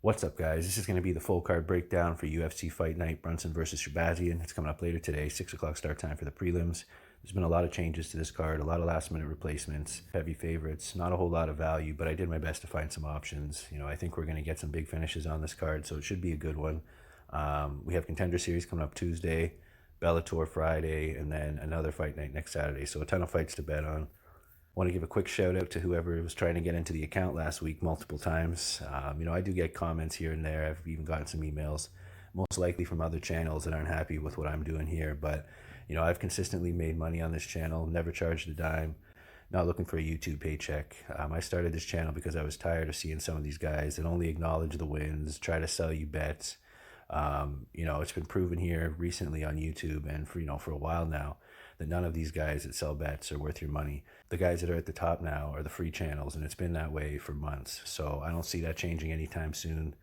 What's up, guys? This is going to be the full card breakdown for UFC Fight Night, Brunson versus Shabazyan. It's coming up later today, 6 o'clock start time for the prelims. There's been a lot of changes to this card, a lot of last-minute replacements, heavy favorites, not a whole lot of value, but I did my best to find some options. I think we're going to get some big finishes on this card, so it should be a good one. We have Contender Series coming up Tuesday, Bellator Friday, and then another Fight Night next Saturday, so a ton of fights to bet on. Want to give a quick shout out to whoever was trying to get into the account last week multiple times. I do get comments here and there. I've even gotten some emails, most likely from other channels that aren't happy with what I'm doing here. But, I've consistently made money on this channel, never charged a dime, not looking for a YouTube paycheck. I started this channel because I was tired of seeing some of these guys that only acknowledge the wins, try to sell you bets. It's been proven here recently on YouTube and for a while now that none of these guys that sell bets are worth your money. The guys that are at the top now are the free channels, and it's been that way for months. So I don't see that changing anytime soon.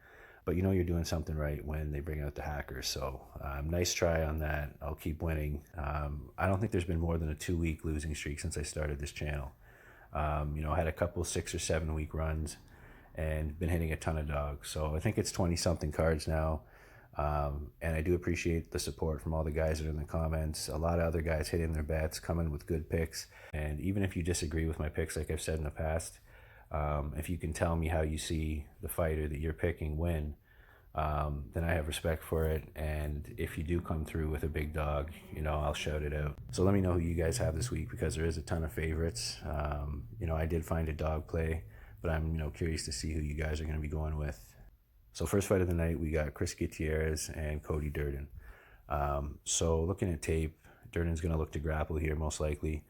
But you're doing something right when they bring out the hackers. So nice try on that. I'll keep winning. I don't think there's been more than a 2-week losing streak since I started this channel. I had a couple 6 or 7 week runs and been hitting a ton of dogs. So I think it's 20 something cards now. And I do appreciate the support from all the guys that are in the comments. A lot of other guys hitting their bets, coming with good picks. And even if you disagree with my picks, like I've said in the past, if you can tell me how you see the fighter that you're picking win, then I have respect for it. And if you do come through with a big dog, I'll shout it out. So let me know who you guys have this week, because there is a ton of favorites. I did find a dog play, but I'm, curious to see who you guys are going to be going with. So first fight of the night, we got Gutierrez and Cody Durden. So looking at tape, Durden's going to look to grapple here most likely.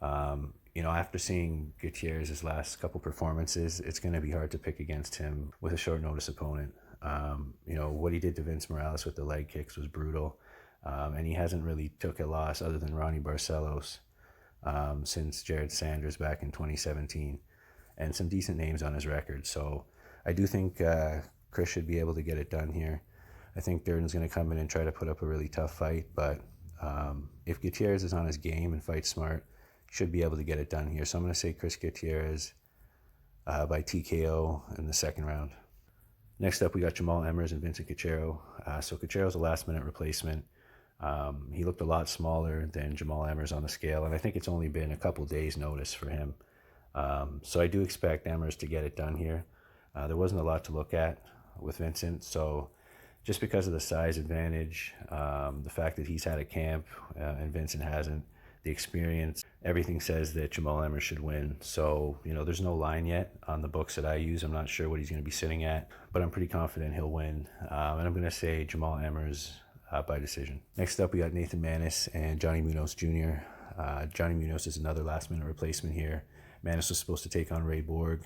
After seeing Gutierrez's last couple performances, it's going to be hard to pick against him with a short notice opponent. What he did to Vince Morales with the leg kicks was brutal. And he hasn't really took a loss other than Ronnie Barcelos since Jared Sanders back in 2017. And some decent names on his record. So I do think Chris should be able to get it done here. I think Durden's going to come in and try to put up a really tough fight, but if Gutierrez is on his game and fights smart, he should be able to get it done here. So I'm going to say Chris Gutierrez by TKO in the second round. Next up, we got Jamal Emmers and Vincent Cachero. So Cachero's a last-minute replacement. He looked a lot smaller than Jamal Emmers on the scale, and I think it's only been a couple days' notice for him. So I do expect Emmers to get it done here. There wasn't a lot to look at with Vincent, so just because of the size advantage, the fact that he's had a camp and Vincent hasn't, the experience, everything says that Jamal Emmers should win. So, there's no line yet on the books that I use. I'm not sure what he's going to be sitting at, but I'm pretty confident he'll win. And I'm going to say Jamal Emmers by decision. Next up, we got Nathan Maness and Johnny Munoz Jr. Johnny Munoz is another last-minute replacement here. Maness was supposed to take on Ray Borg.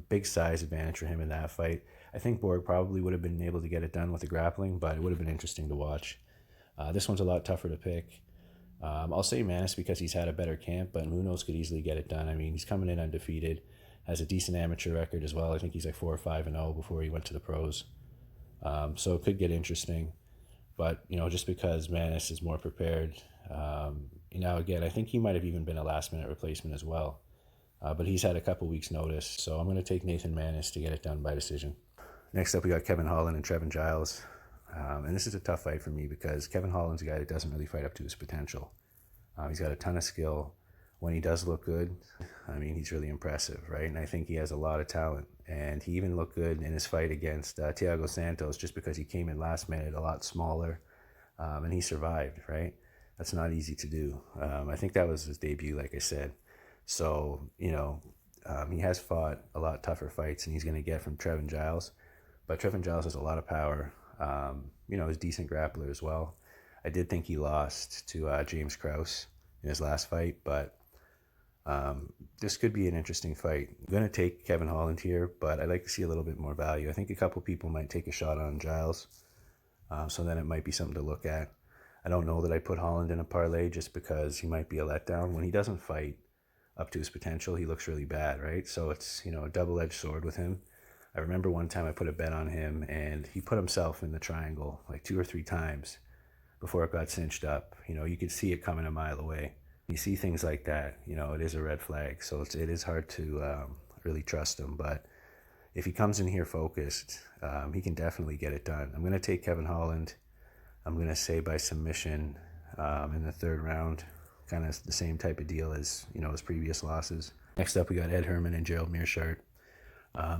Big size advantage for him in that fight. I think Borg probably would have been able to get it done with the grappling, but it would have been interesting to watch. This one's a lot tougher to pick. I'll say Maness because he's had a better camp, but Munoz could easily get it done. I mean, he's coming in undefeated, has a decent amateur record as well. I think he's like 4-5-0 before he went to the pros. So it could get interesting. But, just because Maness is more prepared, again, I think he might have even been a last-minute replacement as well. But he's had a couple weeks' notice, so I'm going to take Nathan Maness to get it done by decision. Next up, we got Kevin Holland and Trevin Giles. And this is a tough fight for me because Kevin Holland's a guy that doesn't really fight up to his potential. He's got a ton of skill. When he does look good, he's really impressive, right? And I think he has a lot of talent. And he even looked good in his fight against Thiago Santos just because he came in last minute, a lot smaller, and he survived, right? That's not easy to do. I think that was his debut, like I said. So, he has fought a lot tougher fights than he's going to get from Trevin Giles. But Trevin Giles has a lot of power. He's a decent grappler as well. I did think he lost to James Krause in his last fight, but this could be an interesting fight. I'm going to take Kevin Holland here, but I'd like to see a little bit more value. I think a couple people might take a shot on Giles, so then it might be something to look at. I don't know that I put Holland in a parlay just because he might be a letdown. When he doesn't fight up to his potential, he looks really bad, right? So it's, a double-edged sword with him. I remember one time I put a bet on him and he put himself in the triangle like 2 or 3 times before it got cinched up. You could see it coming a mile away. You see things like that, it is a red flag. So it is hard to really trust him. But if he comes in here focused, he can definitely get it done. I'm going to take Kevin Holland. I'm going to say by submission in the third round, kind of the same type of deal as, his previous losses. Next up, we got Ed Herman and Gerald Meerschaert.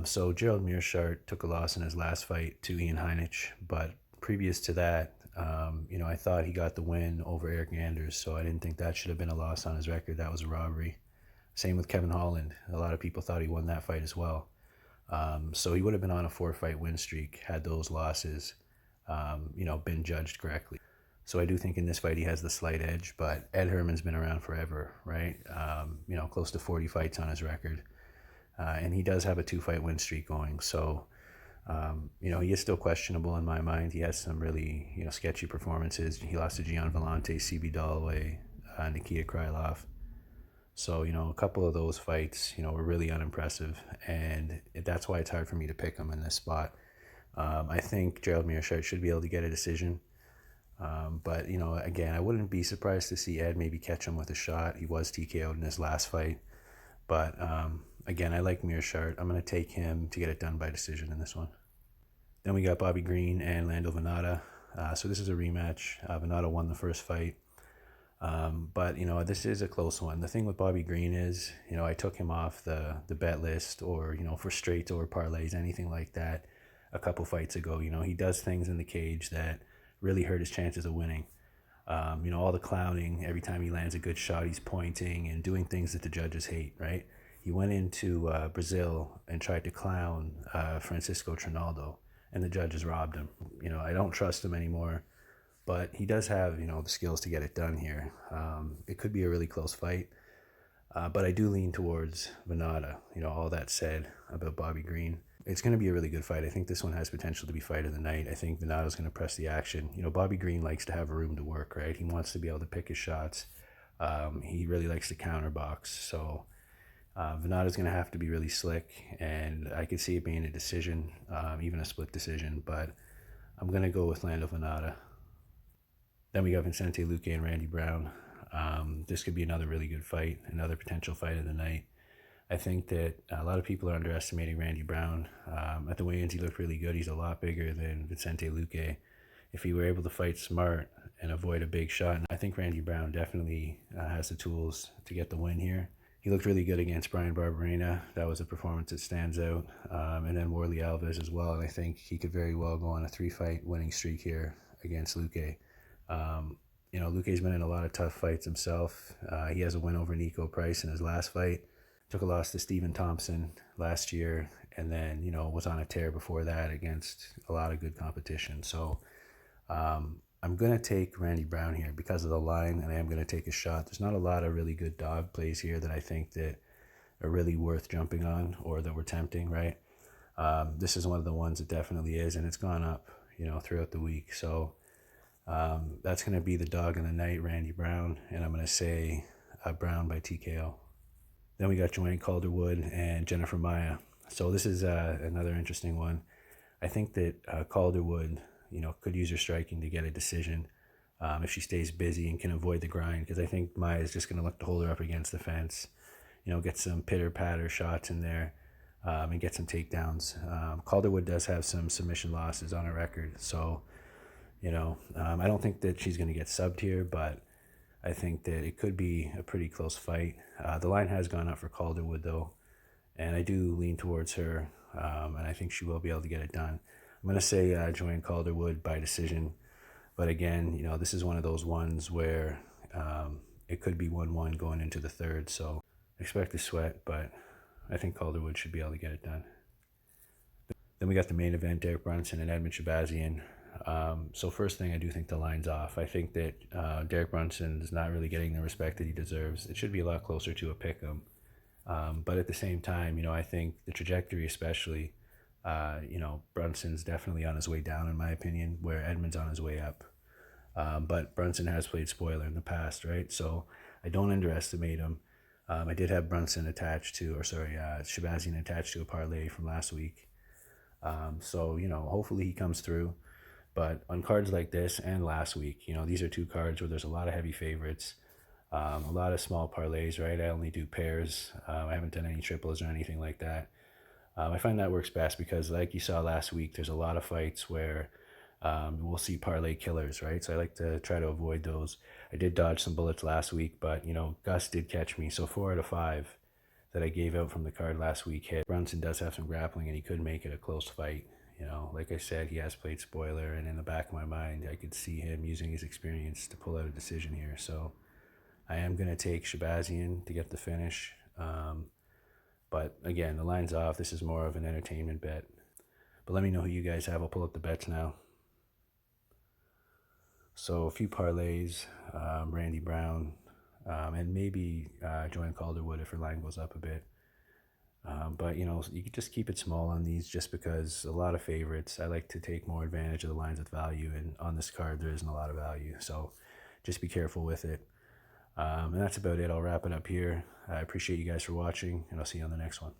So Gerald Meerschaert took a loss in his last fight to Ian Heinisch, but previous to that, I thought he got the win over Eric Anders, so I didn't think that should have been a loss on his record. That was a robbery. Same with Kevin Holland. A lot of people thought he won that fight as well. So he would have been on a 4-fight win streak had those losses, been judged correctly. So I do think in this fight he has the slight edge, but Ed Herman's been around forever, right? Close to 40 fights on his record. And he does have a 2-fight win streak going. So, he is still questionable in my mind. He has some really, sketchy performances. He lost to Gian Vellante, CB Dalloway, Nikita Krylov. So, a couple of those fights, were really unimpressive. And that's why it's hard for me to pick him in this spot. I think Gerald Meerschaert should be able to get a decision. But, again, I wouldn't be surprised to see Ed maybe catch him with a shot. He was TKO'd in his last fight. But, again, I like Meerschaert. I'm going to take him to get it done by decision in this one. Then we got Bobby Green and Lando Vannata. So this is a rematch. Vannata won the first fight. But, this is a close one. The thing with Bobby Green is, I took him off the bet list or, for straights or parlays, anything like that a couple fights ago. He does things in the cage that really hurt his chances of winning. All the clowning, every time he lands a good shot, he's pointing and doing things that the judges hate, right? He went into Brazil and tried to clown Francisco Trinaldo, and the judges robbed him. I don't trust him anymore, but he does have, the skills to get it done here. It could be a really close fight, but I do lean towards Vannata. All that said about Bobby Green, it's going to be a really good fight. I think this one has potential to be fight of the night. I think Vannata's going to press the action. Bobby Green likes to have room to work, right? He wants to be able to pick his shots. He really likes to counter box. So Vannata's going to have to be really slick, and I could see it being a decision, even a split decision, but I'm going to go with Lando Vannata. Then we got Vincente Luque and Randy Brown. This could be another really good fight, another potential fight of the night. I think that a lot of people are underestimating Randy Brown. At the weigh-ins, he looked really good. He's a lot bigger than Vincente Luque. If he were able to fight smart and avoid a big shot, and I think Randy Brown definitely has the tools to get the win here. He looked really good against Brian Barberena. That was a performance that stands out. And then Warley Alves as well. And I think he could very well go on a 3-fight winning streak here against Luque. Luque's been in a lot of tough fights himself. He has a win over Nico Price in his last fight. Took a loss to Stephen Thompson last year, and then, was on a tear before that against a lot of good competition. So I'm going to take Randy Brown here because of the line, and I am going to take a shot. There's not a lot of really good dog plays here that I think that are really worth jumping on or that were tempting, right? This is one of the ones that definitely is, and it's gone up, throughout the week. So that's going to be the dog in the night, Randy Brown, and I'm going to say Brown by TKO. Then we got Joanne Calderwood and Jennifer Maia. So this is another interesting one. I think that Calderwood, could use her striking to get a decision if she stays busy and can avoid the grind. Because I think Maia is just going to look to hold her up against the fence, get some pitter-patter shots in there and get some takedowns. Calderwood does have some submission losses on her record. So, I don't think that she's going to get subbed here, but I think that it could be a pretty close fight. The line has gone up for Calderwood, though, and I do lean towards her, and I think she will be able to get it done. I'm going to say Joanne Calderwood by decision, but again, this is one of those ones where it could be 1-1 going into the third, so expect a sweat, but I think Calderwood should be able to get it done. Then we got the main event, Derek Brunson and Edmund Shabazyan. So first thing, I do think the line's off. I think that Derek Brunson is not really getting the respect that he deserves. It should be a lot closer to a pick'em. But at the same time, I think the trajectory especially, Brunson's definitely on his way down in my opinion, where Edmund's on his way up. But Brunson has played spoiler in the past, right? So I don't underestimate him. I did have Shabazyan attached to a parlay from last week. So, hopefully he comes through. But on cards like this and last week, these are two cards where there's a lot of heavy favorites, a lot of small parlays, right? I only do pairs. I haven't done any triples or anything like that. I find that works best because, like you saw last week, there's a lot of fights where we'll see parlay killers, right? So I like to try to avoid those. I did dodge some bullets last week, but Gus did catch me. So 4 out of 5 that I gave out from the card last week hit. Brunson does have some grappling, and he could make it a close fight. Like I said, he has played spoiler, and in the back of my mind, I could see him using his experience to pull out a decision here. So I am going to take Shabazyan to get the finish. But again, the line's off. This is more of an entertainment bet. But let me know who you guys have. I'll pull up the bets now. So a few parlays, Randy Brown, and maybe Joanne Calderwood if her line goes up a bit. But you could just keep it small on these just because a lot of favorites. I like to take more advantage of the lines with value, and on this card there isn't a lot of value. So just be careful with it. And that's about it. I'll wrap it up here. I appreciate you guys for watching, and I'll see you on the next one.